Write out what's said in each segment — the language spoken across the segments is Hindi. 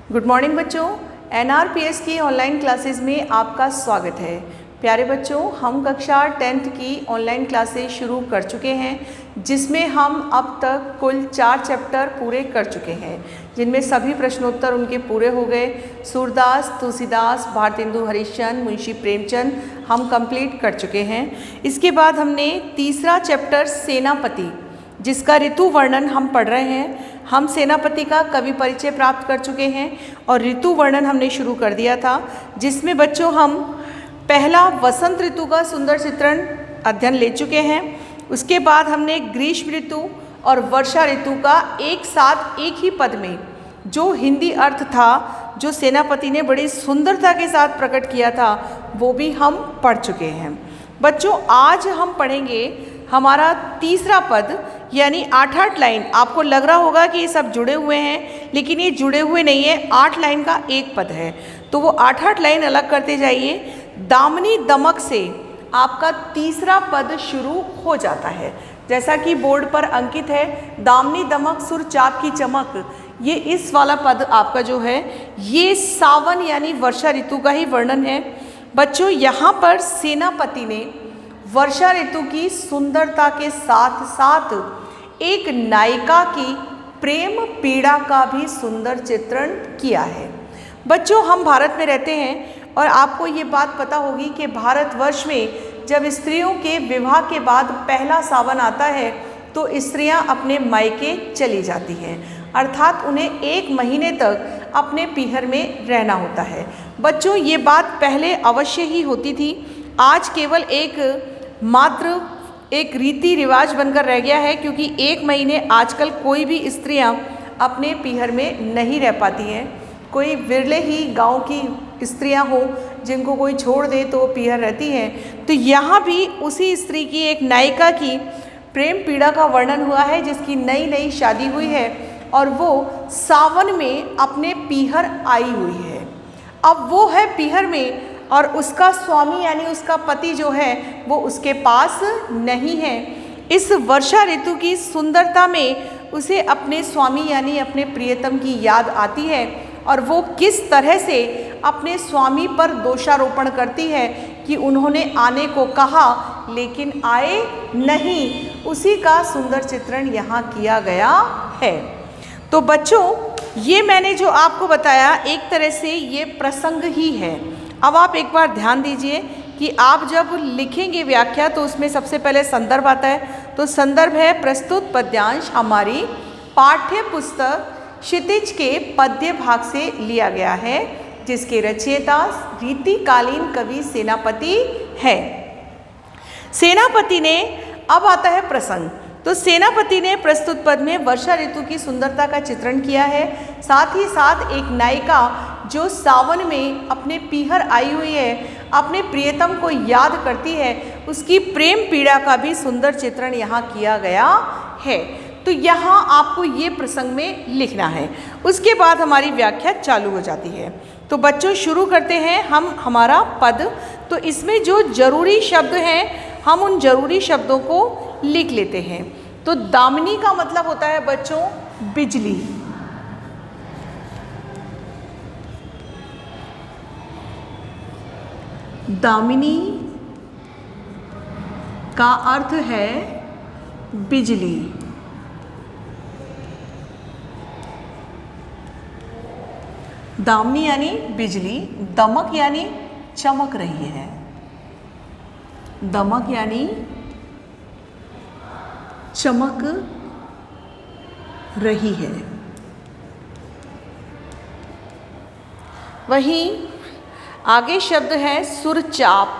गुड मॉर्निंग बच्चों, एनआरपीएस की ऑनलाइन क्लासेस में आपका स्वागत है। प्यारे बच्चों, हम कक्षा 10th की ऑनलाइन क्लासेस शुरू कर चुके हैं, जिसमें हम अब तक कुल 4 चैप्टर पूरे कर चुके हैं, जिनमें सभी प्रश्नोत्तर उनके पूरे हो गए। सूरदास, तुलसीदास, भारतेंदु हरिश्चंद्र, मुंशी प्रेमचंद हम कंप्लीट कर चुके हैं। इसके बाद हमने तीसरा चैप्टर सेनापति, जिसका ऋतु वर्णन हम पढ़ रहे हैं। हम सेनापति का कवि परिचय प्राप्त कर चुके हैं और ऋतु वर्णन हमने शुरू कर दिया था, जिसमें बच्चों हम पहला वसंत ऋतु का सुंदर चित्रण अध्ययन ले चुके हैं। उसके बाद हमने ग्रीष्म ऋतु और वर्षा ऋतु का एक साथ एक ही पद में जो हिंदी अर्थ था, जो सेनापति ने बड़ी सुंदरता के साथ प्रकट किया था, वो भी हम पढ़ चुके हैं। बच्चों, आज हम पढ़ेंगे हमारा तीसरा पद, यानी 8 लाइन। आपको लग रहा होगा कि ये सब जुड़े हुए हैं, लेकिन ये जुड़े हुए नहीं है। 8 लाइन का एक पद है, तो वो 8 लाइन अलग करते जाइए। दामिनी दमक से आपका तीसरा पद शुरू हो जाता है, जैसा कि बोर्ड पर अंकित है। दामिनी दमक सुर चाप की चमक, ये इस वाला पद आपका जो है, ये सावन यानी वर्षा ऋतु का ही वर्णन है। बच्चों, यहाँ पर सेनापति ने वर्षा ऋतु की सुंदरता के साथ साथ एक नायिका की प्रेम पीड़ा का भी सुंदर चित्रण किया है। बच्चों, हम भारत में रहते हैं और आपको ये बात पता होगी कि भारतवर्ष में जब स्त्रियों के विवाह के बाद पहला सावन आता है तो स्त्रियां अपने मायके चली जाती हैं, अर्थात उन्हें 1 महीने तक अपने पीहर में रहना होता है। बच्चों, ये बात पहले अवश्य ही होती थी, आज केवल एक रीति रिवाज बनकर रह गया है, क्योंकि 1 महीने आजकल कोई भी स्त्रियां अपने पीहर में नहीं रह पाती हैं। कोई विरले ही गांव की स्त्रियां हो जिनको कोई छोड़ दे तो वो पीहर रहती हैं। तो यहाँ भी उसी स्त्री की, एक नायिका की प्रेम पीड़ा का वर्णन हुआ है, जिसकी नई नई शादी हुई है और वो सावन में अपने पीहर आई हुई है। अब वो है पीहर में और उसका स्वामी यानी उसका पति जो है वो उसके पास नहीं है। इस वर्षा ऋतु की सुंदरता में उसे अपने स्वामी यानी अपने प्रियतम की याद आती है और वो किस तरह से अपने स्वामी पर दोषारोपण करती है कि उन्होंने आने को कहा लेकिन आए नहीं। उसी का सुंदर चित्रण यहाँ किया गया है। तो बच्चों, ये मैंने जो आपको बताया एक तरह से ये प्रसंग ही है। अब आप एक बार ध्यान दीजिए कि आप जब लिखेंगे व्याख्या तो उसमें सबसे पहले संदर्भ आता है। तो संदर्भ है प्रस्तुत पद्यांश हमारी पाठ्य पुस्तक क्षितिज के पद्य भाग से लिया गया है, जिसके रचयिता रीतिकालीन कवि सेनापति है। सेनापति ने, अब आता है प्रसंग। तो सेनापति ने प्रस्तुत पद में वर्षा ऋतु की सुंदरता का चित्रण किया है, साथ ही साथ एक नायिका जो सावन में अपने पीहर आई हुई है, अपने प्रियतम को याद करती है, उसकी प्रेम पीड़ा का भी सुंदर चित्रण यहाँ किया गया है। तो यहाँ आपको ये प्रसंग में लिखना है, उसके बाद हमारी व्याख्या चालू हो जाती है। तो बच्चों, शुरू करते हैं हम हमारा पद। तो इसमें जो जरूरी शब्द हैं हम उन जरूरी शब्दों को लिख लेते हैं। तो दामिनी का मतलब होता है बच्चों बिजली। दामिनी का अर्थ है बिजली। दामिनी यानी बिजली, दमक यानी चमक रही है। दमक यानी चमक रही है। वहीं आगे शब्द है सुरचाप।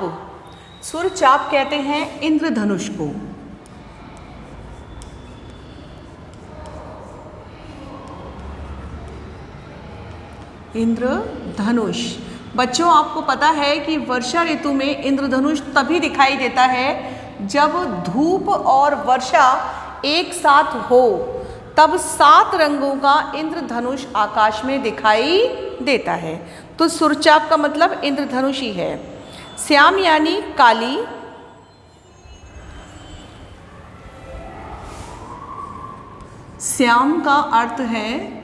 सुरचाप कहते हैं इंद्रधनुष को। इंद्रधनुष, बच्चों आपको पता है कि वर्षा ऋतु में इंद्रधनुष तभी दिखाई देता है जब धूप और वर्षा एक साथ हो, तब 7 रंगों का इंद्रधनुष आकाश में दिखाई देता है। तो सुरचाप का मतलब इंद्रधनुष ही है। श्याम यानी काली, श्याम का अर्थ है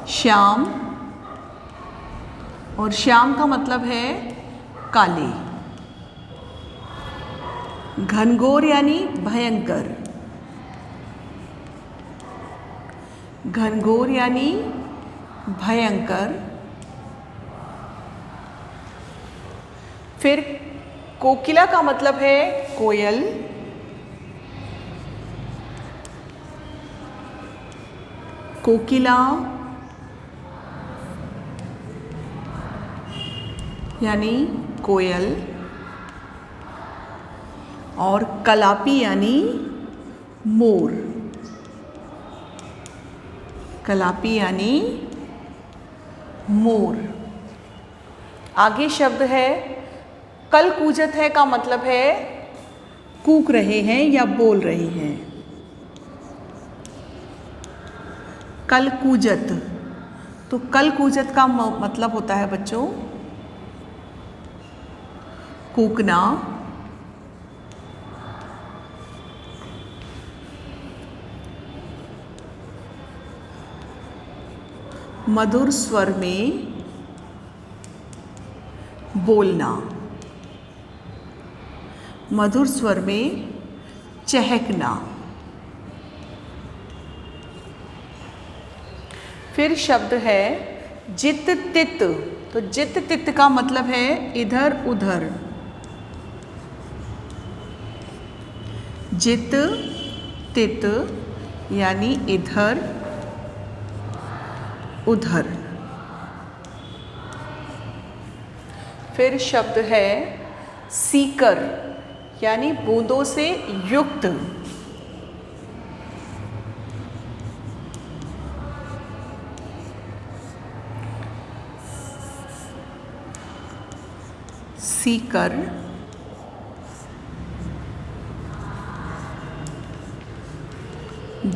श्याम, और श्याम का मतलब है काले। घनघोर यानी भयंकर, घनघोर यानी भयंकर। फिर कोकिला का मतलब है कोयल, कोकिला यानी कोयल, और कलापी यानी मोर, कलापी यानी मोर। आगे शब्द है कल कूजत है का मतलब है कूक रहे हैं या बोल रहे हैं। कल कूजत, तो कल कूजत का मतलब होता है बच्चों कूकना। मधुर स्वर में बोलना, मधुर स्वर में चहकना। फिर शब्द है जित तित, तो जित तित का मतलब है इधर उधर। जित तित यानी इधर उधर। फिर शब्द है सीकर यानी बूंदों से युक्त। सीकर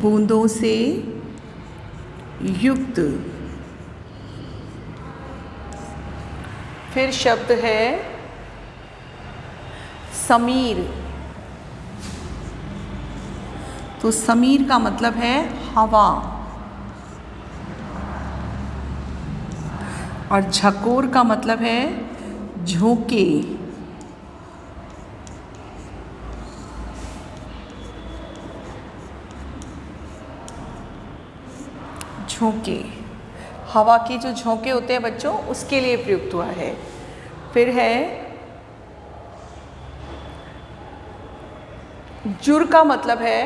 बूंदों से युक्त। फिर शब्द है समीर, तो समीर का मतलब है हवा, और झकोर का मतलब है झोंके। झोंके, हवा के जो झोंके होते हैं बच्चों उसके लिए प्रयुक्त हुआ है। फिर है जुर का मतलब है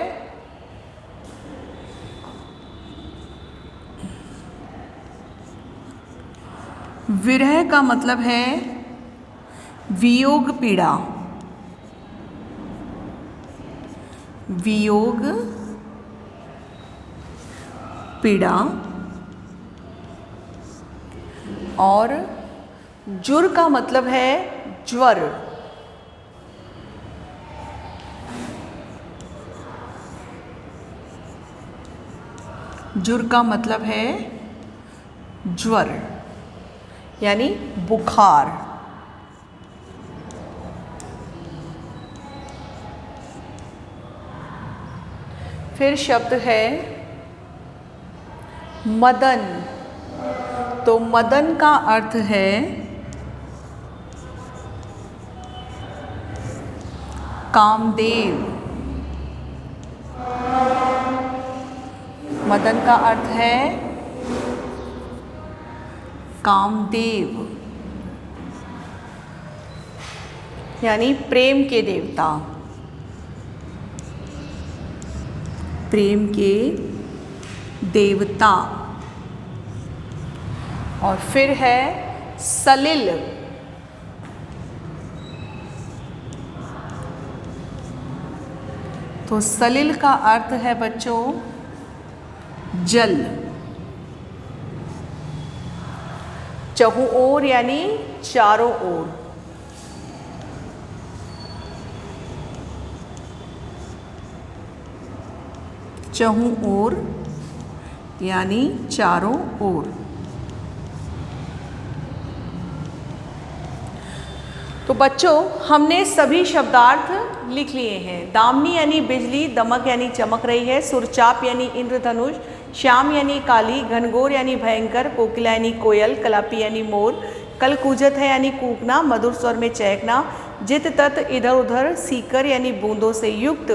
विरह, का मतलब है वियोग पीड़ा, वियोग पीड़ा। और जुर का मतलब है ज्वर, जुर का मतलब है ज्वर यानी बुखार। फिर शब्द है मदन, तो मदन का अर्थ है कामदेव। मदन का अर्थ है कामदेव यानी प्रेम के देवता, प्रेम के देवता। और फिर है सलिल, तो सलिल का अर्थ है बच्चों जल, चहुं ओर यानी चारों ओर। चहुं ओर यानी चारों ओर। तो बच्चों हमने सभी शब्दार्थ लिख लिए हैं। दामनी यानी बिजली, दमक यानी चमक रही है, सुरचाप यानी इंद्रधनुष, श्याम यानी काली, घनघोर यानी भयंकर, कोकिला यानी कोयल, कलापी यानी मोर, कल कूजत है यानी कूकना, मधुर स्वर में चहकना, जित तत इधर उधर, सीकर यानी बूंदों से युक्त,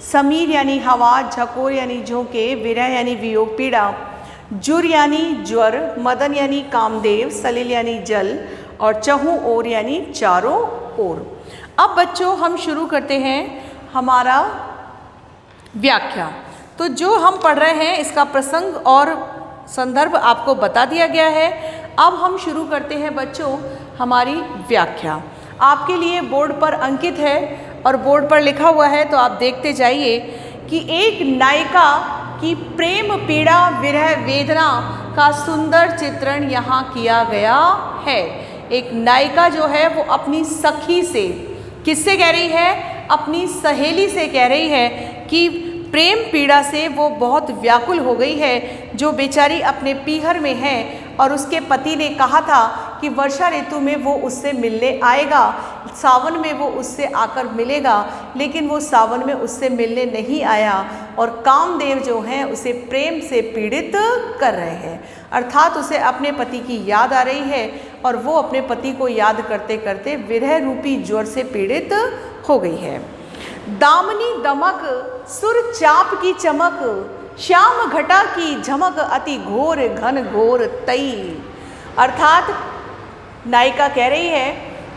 समीर यानी हवा, झकोर यानी झोंके, विरह यानी वियोग पीड़ा, जुर यानी ज्वर, मदन यानी कामदेव, सलिल यानी जल और चहु ओर यानी चारों ओर। अब बच्चों हम शुरू करते हैं हमारा व्याख्या। तो जो हम पढ़ रहे हैं इसका प्रसंग और संदर्भ आपको बता दिया गया है। अब हम शुरू करते हैं बच्चों हमारी व्याख्या। आपके लिए बोर्ड पर अंकित है और बोर्ड पर लिखा हुआ है, तो आप देखते जाइए कि एक नायिका की प्रेम पीड़ा विरह वेदना का सुंदर चित्रण यहाँ किया गया है। एक नायिका जो है वो अपनी सखी से, किससे कह रही है? अपनी सहेली से कह रही है कि प्रेम पीड़ा से वो बहुत व्याकुल हो गई है, जो बेचारी अपने पीहर में है और उसके पति ने कहा था कि वर्षा ऋतु में वो उससे मिलने आएगा, सावन में वो उससे आकर मिलेगा, लेकिन वो सावन में उससे मिलने नहीं आया और कामदेव जो हैं उसे प्रेम से पीड़ित कर रहे हैं। अर्थात उसे अपने पति की याद आ रही है और वो अपने पति को याद करते करते विरह रूपी ज्वर से पीड़ित हो गई है। दामनी दमक सुर चाप की चमक, श्याम घटा की झमक अति घोर घन घोर तई। अर्थात नायिका कह रही है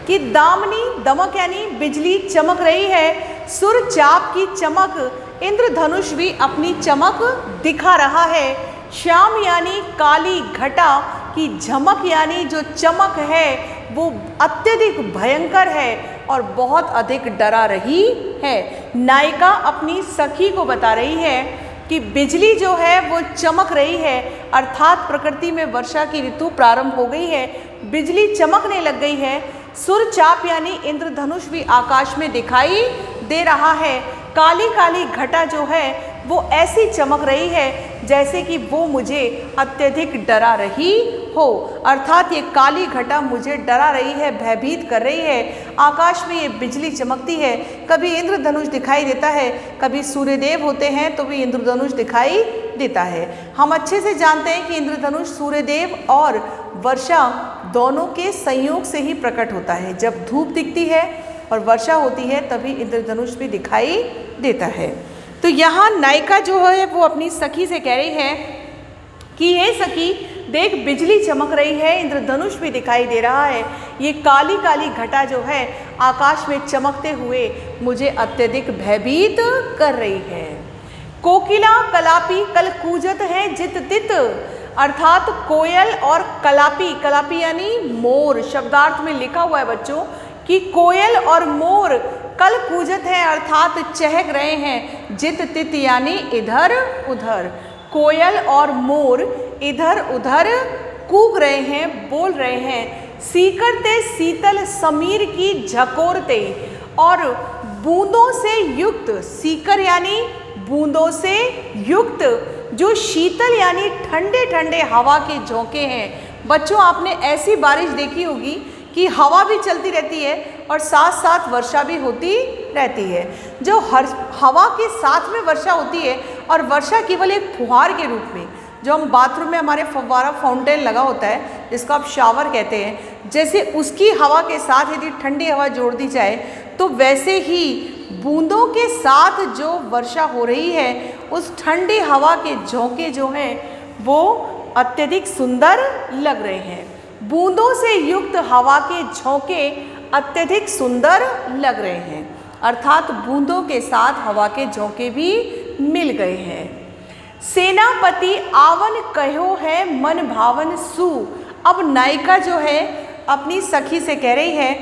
कि दामनी दमक यानी बिजली चमक रही है, सुर चाप की चमक, इंद्रधनुष भी अपनी चमक दिखा रहा है, श्याम यानी काली घटा की झमक यानी जो चमक है वो अत्यधिक भयंकर है और बहुत अधिक डरा रही है। नायिका अपनी सखी को बता रही है कि बिजली जो है वो चमक रही है, अर्थात प्रकृति में वर्षा की ऋतु प्रारंभ हो गई है, बिजली चमकने लग गई है, सुर चाप यानी इंद्रधनुष भी आकाश में दिखाई दे रहा है, काली काली घटा जो है वो ऐसी चमक रही है जैसे कि वो मुझे अत्यधिक डरा रही हो। अर्थात ये काली घटा मुझे डरा रही है, भयभीत कर रही है। आकाश में ये बिजली चमकती है, कभी इंद्रधनुष दिखाई देता है, कभी सूर्यदेव होते हैं तो भी इंद्रधनुष दिखाई देता है। हम अच्छे से जानते हैं कि इंद्रधनुष सूर्यदेव और वर्षा दोनों के संयोग से ही प्रकट होता है। जब धूप दिखती है और वर्षा होती है तभी इंद्रधनुष भी दिखाई देता है। तो यहाँ नायिका जो है वो अपनी सखी से कह रही है कि हे सखी देख, बिजली चमक रही है, इंद्रधनुष भी दिखाई दे रहा है, ये काली काली घटा जो है आकाश में चमकते हुए मुझे अत्यधिक भयभीत कर रही है। कोकिला कलापी कल कूजत है जित तित, अर्थात कोयल और कलापी, कलापी यानी मोर, शब्दार्थ में लिखा हुआ है बच्चों कि कोयल और मोर कल कूजत है अर्थात चहक रहे हैं, जित तित यानी इधर उधर। कोयल और मोर इधर उधर कूक रहे हैं, बोल रहे हैं। सीकरते शीतल समीर की झकोरते, और बूंदों से युक्त, सीकर यानी बूंदों से युक्त, जो शीतल यानी ठंडे ठंडे हवा के झोंके हैं। बच्चों आपने ऐसी बारिश देखी होगी कि हवा भी चलती रहती है और साथ साथ वर्षा भी होती रहती है। जो हवा के साथ में वर्षा होती है और वर्षा केवल एक फुहार के रूप में, जो हम बाथरूम में हमारे फव्वारा फाउंटेन लगा होता है जिसको आप शावर कहते हैं, जैसे उसकी हवा के साथ यदि ठंडी हवा जोड़ दी जाए तो वैसे ही बूंदों के साथ जो वर्षा हो रही है उस ठंडी हवा के झोंके जो हैं वो अत्यधिक सुंदर लग रहे हैं। बूंदों से युक्त हवा के झोंके अत्यधिक सुंदर लग रहे हैं, अर्थात बूंदों के साथ हवा के झोंके भी मिल गए हैं। सेनापति आवन कहो है मन भावन सु। अब नायिका जो है अपनी सखी से कह रही है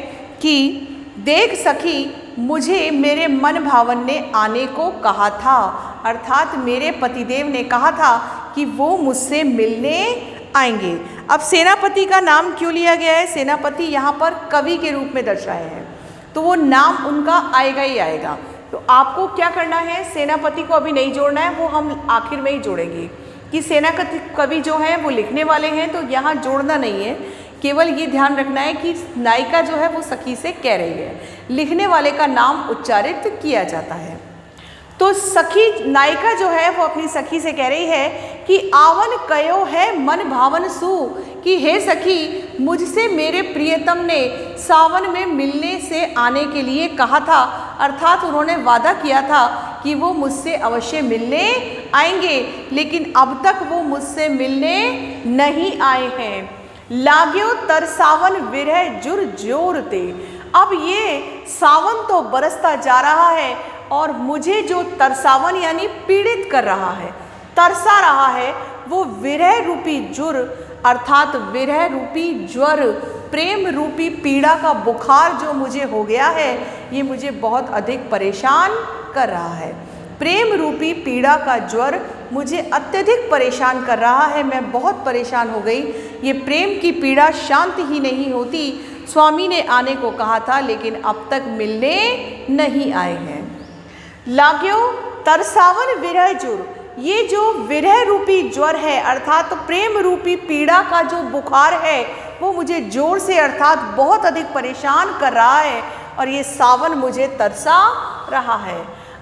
कि देख सखी, मुझे मेरे मन भावन ने आने को कहा था, अर्थात मेरे पतिदेव ने कहा था कि वो मुझसे मिलने आएंगे। अब सेनापति का नाम क्यों लिया गया है? सेनापति यहाँ पर कवि के रूप में दर्शाए हैं, तो वो नाम उनका आएगा ही आएगा। तो आपको क्या करना है, सेनापति को अभी नहीं जोड़ना है, वो हम आखिर में ही जोड़ेंगे कि सेनापति कवि जो हैं वो लिखने वाले हैं, तो यहाँ जोड़ना नहीं है। केवल ये ध्यान रखना है कि नायिका जो है वो सखी से कह रही है, लिखने वाले का नाम उच्चारित किया जाता है। तो सखी नायिका जो है वो अपनी सखी से कह रही है कि आवन कयो है मन भावन सु, कि हे सखी मुझसे मेरे प्रियतम ने सावन में मिलने से आने के लिए कहा था, अर्थात उन्होंने वादा किया था कि वो मुझसे अवश्य मिलने आएंगे, लेकिन अब तक वो मुझसे मिलने नहीं आए हैं। लाग्यो तरसावन विरह जुर जोर ते, अब ये सावन तो बरसता जा रहा है और मुझे जो तरसावन यानी पीड़ित कर रहा है, तरसा रहा है, वो विरह रूपी जुर अर्थात विरह रूपी ज्वर, प्रेम रूपी पीड़ा का बुखार जो मुझे हो गया है, ये मुझे बहुत अधिक परेशान कर रहा है। प्रेम रूपी पीड़ा का ज्वर मुझे अत्यधिक परेशान कर रहा है, मैं बहुत परेशान हो गई। ये प्रेम की पीड़ा शांत ही नहीं होती। स्वामी ने आने को कहा था लेकिन अब तक मिलने नहीं आए हैं। लाग्यो तरसावन विरह जुर, ये जो विरह रूपी ज्वर है अर्थात प्रेम रूपी पीड़ा का जो बुखार है वो मुझे जोर से अर्थात बहुत अधिक परेशान कर रहा है और ये सावन मुझे तरसा रहा है।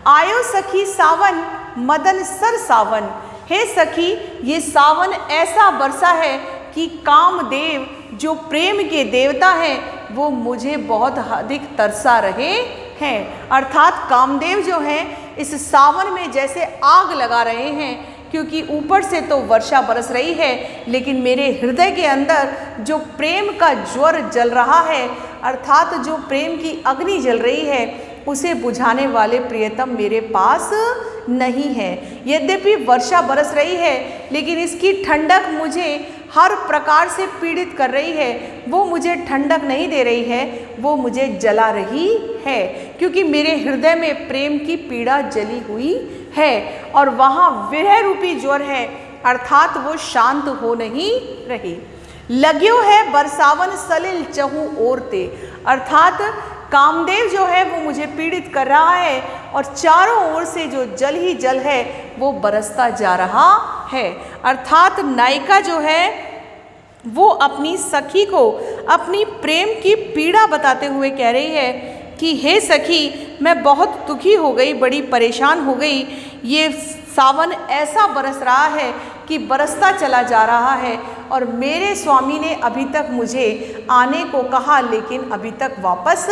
आयो सखी सावन मदन सर सावन, हे सखी ये सावन ऐसा बरसा है कि कामदेव जो प्रेम के देवता हैं वो मुझे बहुत अधिक तरसा रहे हैं, अर्थात कामदेव जो हैं इस सावन में जैसे आग लगा रहे हैं, क्योंकि ऊपर से तो वर्षा बरस रही है लेकिन मेरे हृदय के अंदर जो प्रेम का ज्वर जल रहा है अर्थात जो प्रेम की अग्नि जल रही है उसे बुझाने वाले प्रियतम मेरे पास नहीं है। यद्यपि वर्षा बरस रही है लेकिन इसकी ठंडक मुझे हर प्रकार से पीड़ित कर रही है, वो मुझे ठंडक नहीं दे रही है, वो मुझे जला रही है, क्योंकि मेरे हृदय में प्रेम की पीड़ा जली हुई है और वहाँ विरह रूपी ज्वर है अर्थात वो शांत हो नहीं रही। लाग्यो है बरसावन सलिल चहु ओरते, अर्थात कामदेव जो है वो मुझे पीड़ित कर रहा है और चारों ओर से जो जल ही जल है वो बरसता जा रहा है, अर्थात नायिका जो है वो अपनी सखी को अपनी प्रेम की पीड़ा बताते हुए कह रही है कि हे सखी मैं बहुत दुखी हो गई, बड़ी परेशान हो गई। ये सावन ऐसा बरस रहा है कि बरसता चला जा रहा है और मेरे स्वामी ने अभी तक मुझे आने को कहा लेकिन अभी तक वापस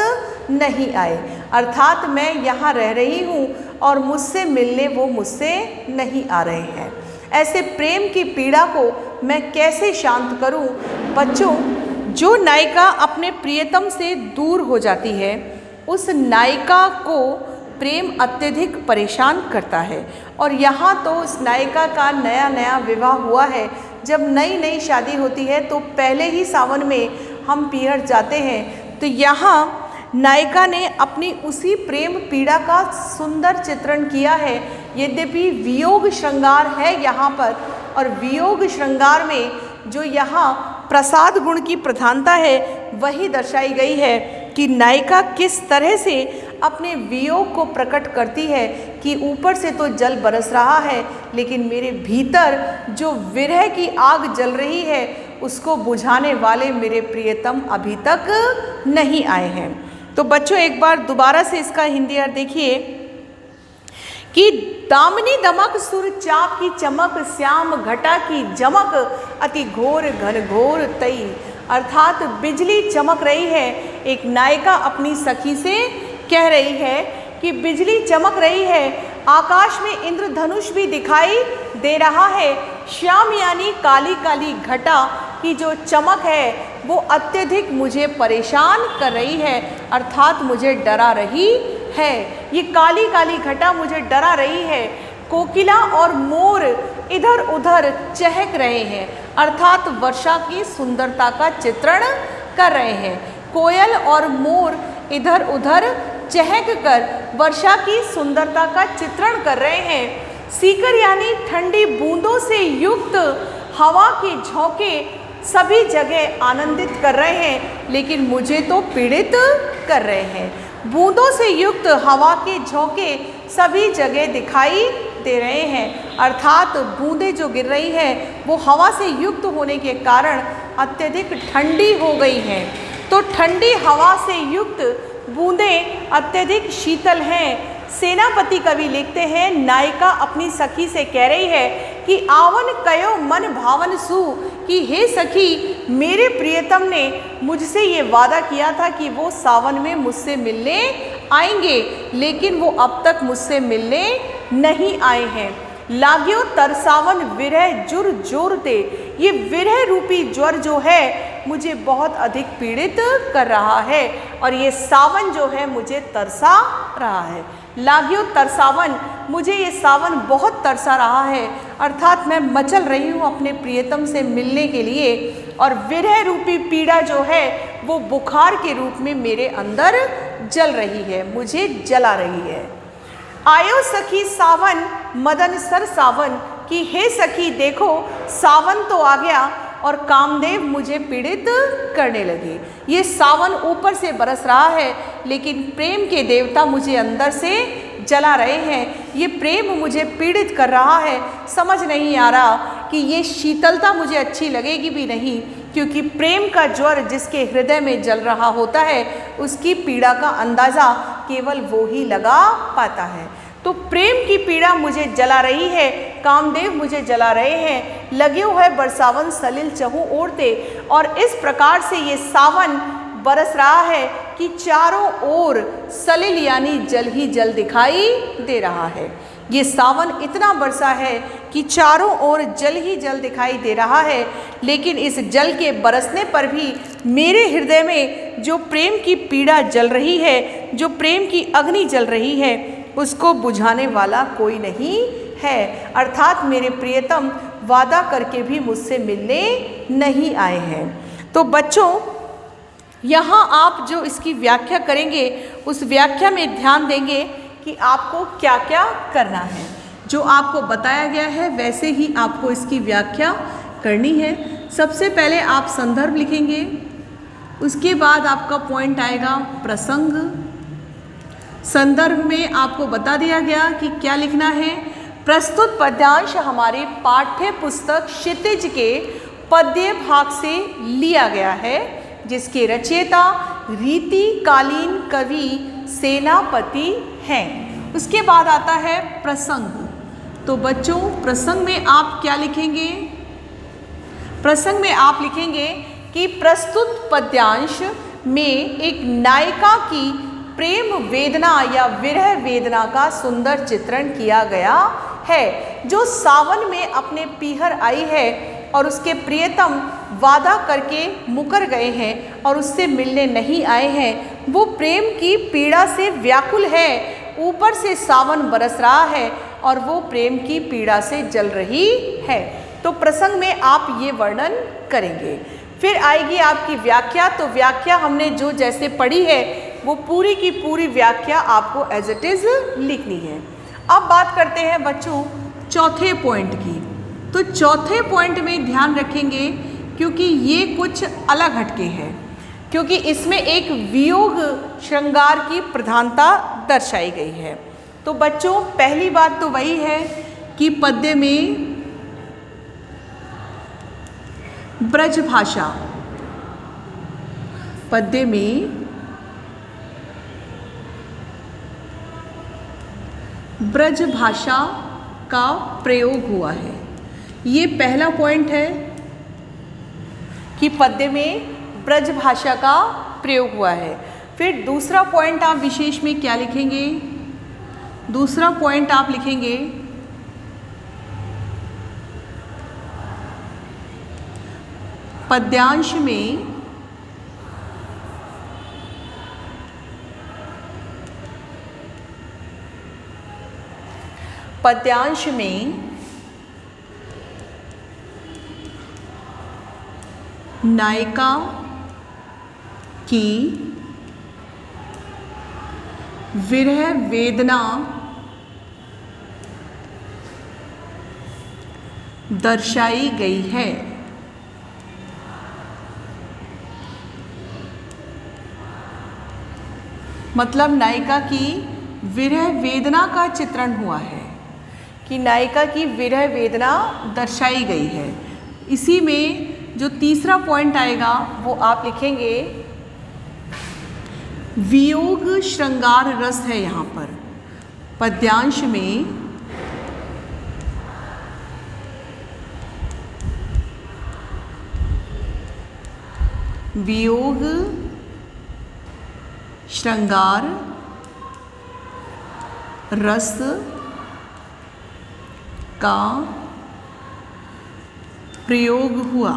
नहीं आए, अर्थात मैं यहाँ रह रही हूँ और मुझसे मिलने वो मुझसे नहीं आ रहे हैं। ऐसे प्रेम की पीड़ा को मैं कैसे शांत करूँ? बच्चों, जो नायिका अपने प्रियतम से दूर हो जाती है उस नायिका को प्रेम अत्यधिक परेशान करता है और यहाँ तो उस नायिका का नया नया विवाह हुआ है। जब नई नई शादी होती है तो पहले ही सावन में हम पीहर जाते हैं, तो यहाँ नायिका ने अपनी उसी प्रेम पीड़ा का सुंदर चित्रण किया है। यद्यपि वियोग श्रृंगार है यहाँ पर और वियोग श्रृंगार में जो यहाँ प्रसाद गुण की प्रधानता है वही दर्शाई गई है कि नायिका किस तरह से अपने वियोग को प्रकट करती है कि ऊपर से तो जल बरस रहा है लेकिन मेरे भीतर जो विरह की आग जल रही है उसको बुझाने वाले मेरे प्रियतम अभी तक नहीं आए हैं। तो बच्चों एक बार दोबारा से इसका हिंदी अर्थ देखिए कि दामिनी दमक सुर चाप की चमक श्याम घटा की जमक अति घोर घन घोर तई, अर्थात बिजली चमक रही है। एक नायिका अपनी सखी से कह रही है कि बिजली चमक रही है, आकाश में इंद्रधनुष भी दिखाई दे रहा है। श्याम यानी काली काली घटा की जो चमक है वो अत्यधिक मुझे परेशान कर रही है, अर्थात मुझे डरा रही है। ये काली काली घटा मुझे डरा रही है। कोकिला और मोर इधर उधर चहक रहे हैं, अर्थात वर्षा की सुंदरता का चित्रण कर रहे हैं। कोयल और मोर इधर उधर चहक कर वर्षा की सुंदरता का चित्रण कर रहे हैं। सीकर यानी ठंडी बूंदों से युक्त हवा के झोंके सभी जगह आनंदित कर रहे हैं लेकिन मुझे तो पीड़ित कर रहे हैं। बूंदों से युक्त हवा के झोंके सभी जगह दिखाई दे रहे हैं, अर्थात बूंदें जो गिर रही हैं वो हवा से युक्त होने के कारण अत्यधिक ठंडी हो गई हैं। तो ठंडी हवा से युक्त बूंदें अत्यधिक शीतल हैं। सेनापति कवि लिखते हैं नायिका अपनी सखी से कह रही है कि आवन कयो मन भावन सु, कि हे सखी मेरे प्रियतम ने मुझसे ये वादा किया था कि वो सावन में मुझसे मिलने आएंगे, लेकिन वो अब तक मुझसे मिलने नहीं आए हैं। लाग्यो तरसावन विरह जुर जोर ते, ये विरह रूपी ज्वर जो है मुझे बहुत अधिक पीड़ित कर रहा है और ये सावन जो है मुझे तरसा रहा है। लाग्यो तरसावन, मुझे ये सावन बहुत तरसा रहा है, अर्थात मैं मचल रही हूँ अपने प्रियतम से मिलने के लिए, और विरह रूपी पीड़ा जो है वो बुखार के रूप में मेरे अंदर जल रही है, मुझे जला रही है। आयो सखी सावन मदन सर सावन, कि हे सखी देखो सावन तो आ गया और कामदेव मुझे पीड़ित करने लगे। ये सावन ऊपर से बरस रहा है लेकिन प्रेम के देवता मुझे अंदर से जला रहे हैं। ये प्रेम मुझे पीड़ित कर रहा है, समझ नहीं आ रहा कि ये शीतलता मुझे अच्छी लगेगी भी नहीं, क्योंकि प्रेम का ज्वर जिसके हृदय में जल रहा होता है उसकी पीड़ा का अंदाज़ा केवल वो ही लगा पाता है। तो प्रेम की पीड़ा मुझे जला रही है, कामदेव मुझे जला रहे हैं। लग्यो है बरसावन सलिल चहु ओढ़ते, और इस प्रकार से ये सावन बरस रहा है कि चारों ओर सलिल यानी जल ही जल दिखाई दे रहा है। ये सावन इतना बरसा है कि चारों ओर जल ही जल दिखाई दे रहा है, लेकिन इस जल के बरसने पर भी मेरे हृदय में जो प्रेम की पीड़ा जल रही है, जो प्रेम की अग्नि जल रही है, उसको बुझाने वाला कोई नहीं है। अर्थात मेरे प्रियतम वादा करके भी मुझसे मिलने नहीं आए हैं। तो बच्चों, यहाँ आप जो इसकी व्याख्या करेंगे उस व्याख्या में ध्यान देंगे कि आपको क्या क्या करना है। जो आपको बताया गया है वैसे ही आपको इसकी व्याख्या करनी है। सबसे पहले आप संदर्भ लिखेंगे, उसके बाद आपका पॉइंट आएगा प्रसंग। संदर्भ में आपको बता दिया गया कि क्या लिखना है। प्रस्तुत पद्यांश हमारे पाठ्य पुस्तक क्षितिज के पद्य भाग से लिया गया है, जिसके रचयिता रीतिकालीन कवि सेनापति हैं। उसके बाद आता है प्रसंग। तो बच्चों, प्रसंग में आप क्या लिखेंगे? प्रसंग में आप लिखेंगे कि प्रस्तुत पद्यांश में एक नायिका की प्रेम वेदना या विरह वेदना का सुंदर चित्रण किया गया है, जो सावन में अपने पीहर आई है और उसके प्रियतम वादा करके मुकर गए हैं और उससे मिलने नहीं आए हैं। वो प्रेम की पीड़ा से व्याकुल है, ऊपर से सावन बरस रहा है और वो प्रेम की पीड़ा से जल रही है। तो प्रसंग में आप ये वर्णन करेंगे। फिर आएगी आपकी व्याख्या। तो व्याख्या हमने जो जैसे पढ़ी है वो पूरी की पूरी व्याख्या आपको एज इट इज़ लिखनी है। अब बात करते हैं बच्चों चौथे पॉइंट की। तो चौथे पॉइंट में ध्यान रखेंगे क्योंकि ये कुछ अलग हटके है, क्योंकि इसमें एक वियोग श्रृंगार की प्रधानता दर्शाई गई है। तो बच्चों, पहली बात तो वही है कि पद्य में ब्रज भाषा, पद्य में ब्रज भाषा का प्रयोग हुआ है। ये पहला पॉइंट है कि पद्य में ब्रज भाषा का प्रयोग हुआ है। फिर दूसरा पॉइंट आप विशेष में क्या लिखेंगे? दूसरा पॉइंट आप लिखेंगे पद्यांश में नायिका की विरह वेदना दर्शाई गई है। मतलब नायिका की विरह वेदना का चित्रण हुआ है, कि नायिका की विरह वेदना दर्शाई गई है। इसी में जो तीसरा पॉइंट आएगा वो आप लिखेंगे वियोग श्रृंगार रस है। यहाँ पर पद्यांश में वियोग श्रृंगार रस का प्रयोग हुआ।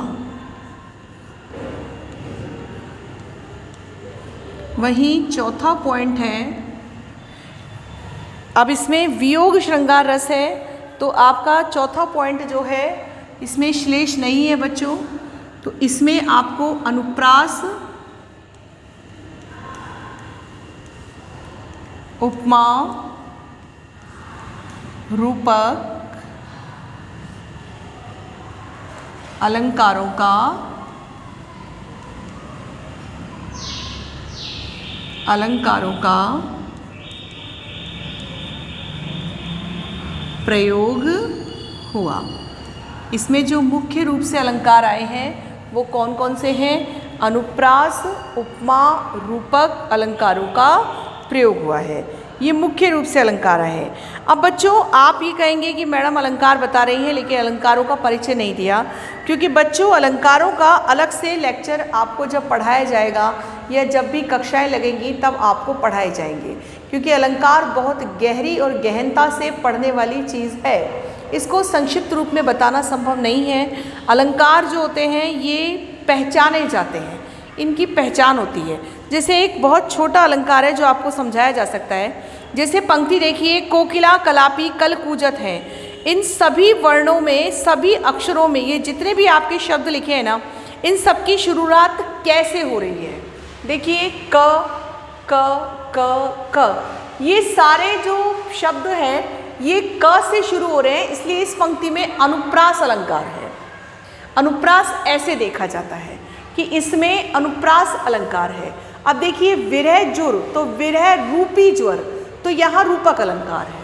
वहीं चौथा पॉइंट है, अब इसमें वियोग श्रृंगार रस है तो आपका चौथा पॉइंट जो है इसमें श्लेष नहीं है बच्चों, तो इसमें आपको अनुप्रास उपमा रूपक अलंकारों का प्रयोग हुआ। इसमें जो मुख्य रूप से अलंकार आए हैं वो कौन कौन से हैं? अनुप्रास उपमा रूपक अलंकारों का प्रयोग हुआ है, ये मुख्य रूप से अलंकार है। अब बच्चों आप ये कहेंगे कि मैडम अलंकार बता रही हैं लेकिन अलंकारों का परिचय नहीं दिया, क्योंकि बच्चों अलंकारों का अलग से लेक्चर आपको जब पढ़ाया जाएगा या जब भी कक्षाएं लगेंगी तब आपको पढ़ाए जाएंगे, क्योंकि अलंकार बहुत गहरी और गहनता से पढ़ने वाली चीज़ है, इसको संक्षिप्त रूप में बताना संभव नहीं है। अलंकार जो होते हैं ये पहचाने जाते हैं, इनकी पहचान होती है। जैसे एक बहुत छोटा अलंकार है जो आपको समझाया जा सकता है, जैसे पंक्ति देखिए, कोकिला कलापी कल कूजत है। इन सभी वर्णों में, सभी अक्षरों में, ये जितने भी आपके शब्द लिखे हैं ना, इन सब की शुरुआत कैसे हो रही है? देखिए क क क क, ये सारे जो शब्द हैं ये क से शुरू हो रहे हैं, इसलिए इस पंक्ति में अनुप्रास अलंकार है। अनुप्रास ऐसे देखा जाता है कि इसमें अनुप्रास अलंकार है। अब देखिए विरह जुर, तो विरह रूपी ज्वर, तो यहाँ रूपक अलंकार है,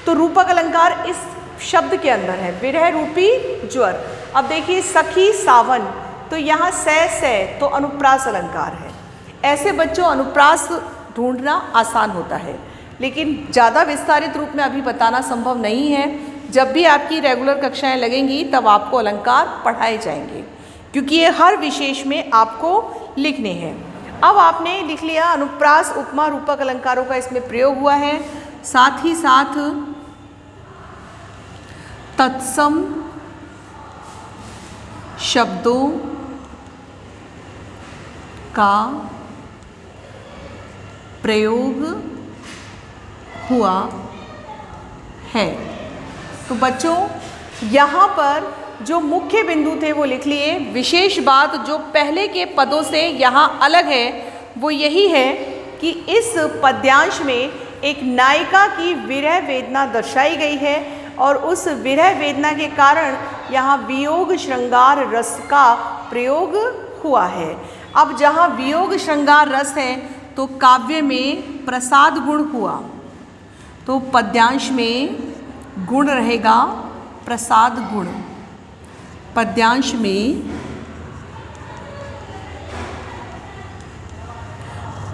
तो रूपक अलंकार इस शब्द के अंदर है, विरह रूपी ज्वर। अब देखिए सखी सावन, तो यहाँ से, तो अनुप्रास अलंकार है। ऐसे बच्चों अनुप्रास ढूंढना आसान होता है, लेकिन ज़्यादा विस्तारित रूप में अभी बताना संभव नहीं है। जब भी आपकी रेगुलर कक्षाएं लगेंगी तब आपको अलंकार पढ़ाए जाएंगे, क्योंकि ये हर विशेष में आपको लिखने हैं। अब आपने लिख लिया अनुप्रास उपमा रूपक अलंकारों का इसमें प्रयोग हुआ है, साथ ही साथ तत्सम शब्दों का प्रयोग हुआ है। तो बच्चों यहाँ पर जो मुख्य बिंदु थे वो लिख लिए। विशेष बात जो पहले के पदों से यहाँ अलग है वो यही है कि इस पद्यांश में एक नायिका की विरह वेदना दर्शाई गई है और उस विरह वेदना के कारण यहाँ वियोग श्रृंगार रस का प्रयोग हुआ है। अब जहाँ वियोग श्रृंगार रस है तो काव्य में प्रसाद गुण हुआ, तो पद्यांश में गुण रहेगा प्रसाद गुण। पद्यांश में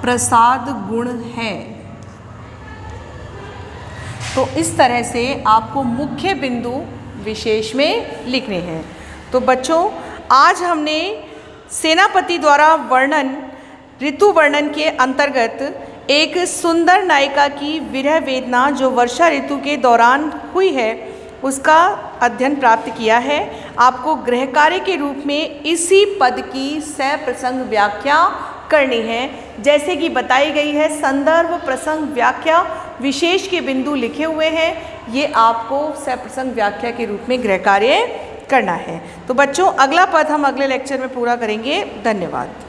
प्रसाद गुण है। तो इस तरह से आपको मुख्य बिंदु विशेष में लिखने हैं। तो बच्चों आज हमने सेनापति द्वारा वर्णन ऋतु वर्णन के अंतर्गत एक सुंदर नायिका की विरह वेदना जो वर्षा ऋतु के दौरान हुई है उसका अध्ययन प्राप्त किया है। आपको गृह कार्य के रूप में इसी पद की सप्रसंग व्याख्या करनी है, जैसे कि बताई गई है। संदर्भ प्रसंग व्याख्या विशेष के बिंदु लिखे हुए हैं, ये आपको सप्रसंग व्याख्या के रूप में गृह कार्य करना है। तो बच्चों अगला पद हम अगले लेक्चर में पूरा करेंगे। धन्यवाद।